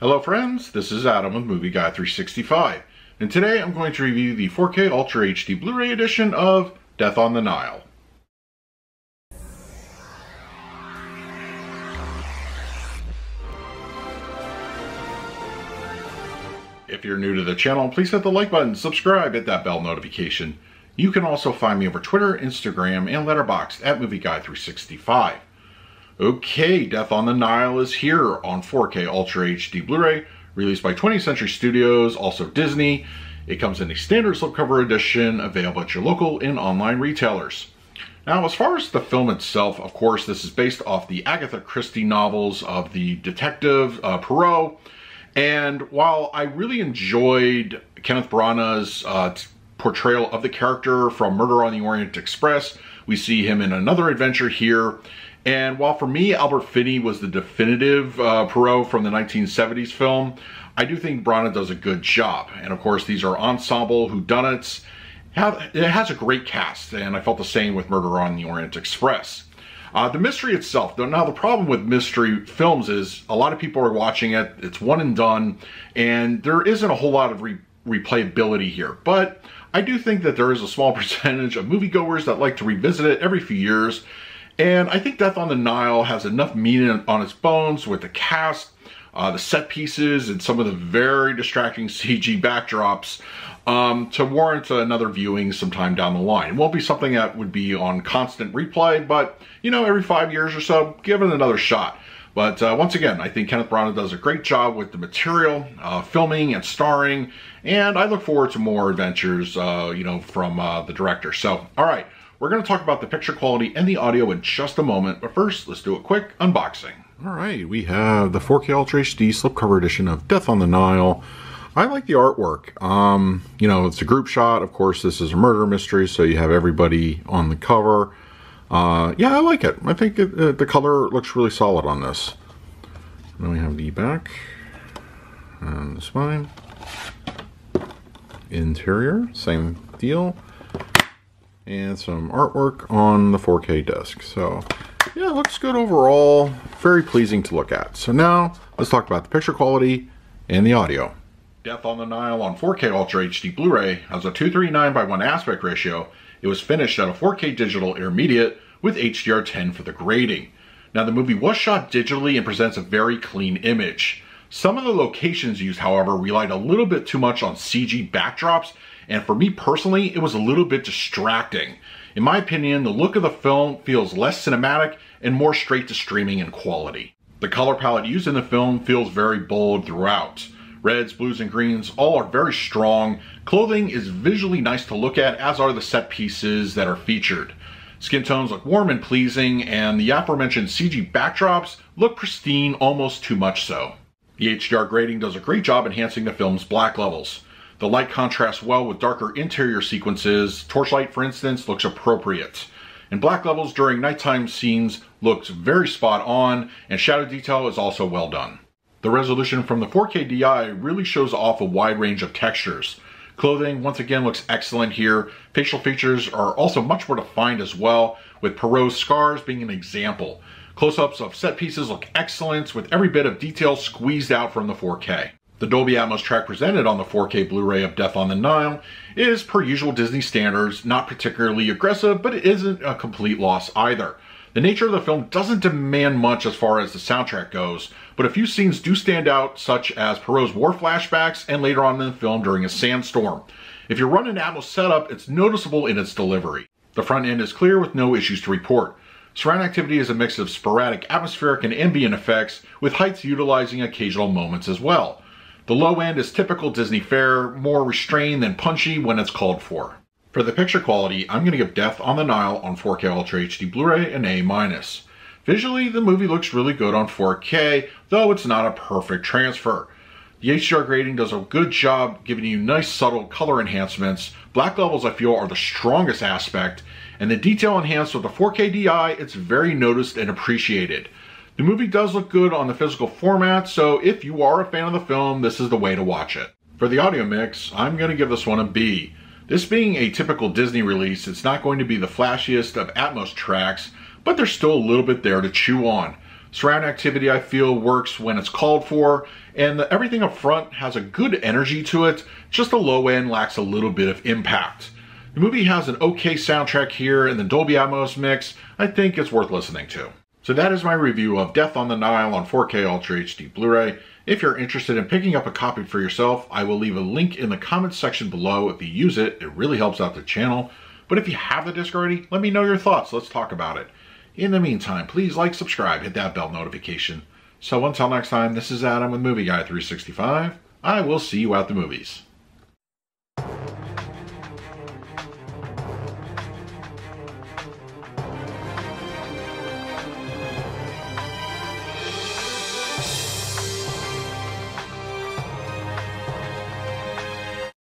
Hello friends, this is Adam with Movie Guy 365, and today I'm going to review the 4K Ultra HD Blu-ray edition of Death on the Nile. If you're new to the channel, please hit the like button, subscribe, hit that bell notification. You can also find me over Twitter, Instagram, and Letterboxd at Movie Guy 365. Okay, Death on the Nile is here on 4K Ultra HD Blu-ray, released by 20th Century Studios, also Disney. It comes in a standard slipcover edition, available at your local and online retailers. Now, as far as the film itself, of course, this is based off the Agatha Christie novels of the detective Poirot. And while I really enjoyed Kenneth Branagh's portrayal of the character from Murder on the Orient Express, we see him in another adventure here. And while for me, Albert Finney was the definitive Poirot from the 1970s film, I do think Branagh does a good job. And of course, these are ensemble whodunits. It has a great cast, and I felt the same with Murder on the Orient Express. The mystery itself, now the problem with mystery films is a lot of people are watching it, it's one and done, and there isn't a whole lot of replayability here. But I do think that there is a small percentage of moviegoers that like to revisit it every few years. And I think Death on the Nile has enough meat on its bones with the cast, the set pieces, and some of the very distracting CG backdrops to warrant another viewing sometime down the line. It won't be something that would be on constant replay, but, you know, every 5 years or so, give it another shot. But once again, I think Kenneth Branagh does a great job with the material, filming and starring, and I look forward to more adventures, you know, from the director. So, all right. We're going to talk about the picture quality and the audio in just a moment, but first, let's do a quick unboxing. All right, we have the 4K Ultra HD slipcover edition of Death on the Nile. I like the artwork. You know, it's a group shot. Of course, this is a murder mystery, so you have everybody on the cover. Yeah, I like it. I think the color looks really solid on this. And then we have the back and the spine. Interior, same deal. And some artwork on the 4K disc. So, yeah, it looks good overall. Very pleasing to look at. So now, let's talk about the picture quality and the audio. Death on the Nile on 4K Ultra HD Blu-ray has a 239:1 aspect ratio. It was finished at a 4K digital intermediate with HDR10 for the grading. Now, the movie was shot digitally and presents a very clean image. Some of the locations used, however, relied a little bit too much on CG backdrops, and for me personally, it was a little bit distracting. In my opinion, the look of the film feels less cinematic and more straight to streaming in quality. The color palette used in the film feels very bold throughout. Reds, blues, and greens all are very strong. Clothing is visually nice to look at, as are the set pieces that are featured. Skin tones look warm and pleasing, and the aforementioned CG backdrops look pristine, almost too much so. The HDR grading does a great job enhancing the film's black levels. The light contrasts well with darker interior sequences. Torchlight, for instance, looks appropriate. And black levels during nighttime scenes looks very spot on, and shadow detail is also well done. The resolution from the 4K DI really shows off a wide range of textures. Clothing, once again, looks excellent here. Facial features are also much more defined as well, with Poirot's scars being an example. Close-ups of set pieces look excellent, with every bit of detail squeezed out from the 4K. The Dolby Atmos track presented on the 4K Blu-ray of Death on the Nile is, per usual Disney standards, not particularly aggressive, but it isn't a complete loss either. The nature of the film doesn't demand much as far as the soundtrack goes, but a few scenes do stand out, such as Poirot's war flashbacks and later on in the film during a sandstorm. If you run an Atmos setup, it's noticeable in its delivery. The front end is clear with no issues to report. Surround activity is a mix of sporadic atmospheric and ambient effects, with heights utilizing occasional moments as well. The low end is typical Disney fare, more restrained than punchy when it's called for. For the picture quality, I'm going to give Death on the Nile on 4K Ultra HD Blu-ray an A-. Visually, the movie looks really good on 4K, though it's not a perfect transfer. The HDR grading does a good job giving you nice subtle color enhancements. Black levels, I feel, are the strongest aspect, and the detail enhanced with the 4K DI, it's very noticed and appreciated. The movie does look good on the physical format, so if you are a fan of the film, this is the way to watch it. For the audio mix, I'm going to give this one a B. This being a typical Disney release, it's not going to be the flashiest of Atmos tracks, but there's still a little bit there to chew on. Surround activity, I feel, works when it's called for, And everything up front has a good energy to it, just the low end lacks a little bit of impact. The movie has an okay soundtrack here, and the Dolby Atmos mix, I think it's worth listening to. So that is my review of Death on the Nile on 4K Ultra HD Blu-ray. If you're interested in picking up a copy for yourself, I will leave a link in the comments section below. If you use it, it really helps out the channel. But if you have the disc already, let me know your thoughts. Let's talk about it. In the meantime, please like, subscribe, hit that bell notification. So until next time, this is Adam with Movie Guy 365. I will see you at the movies.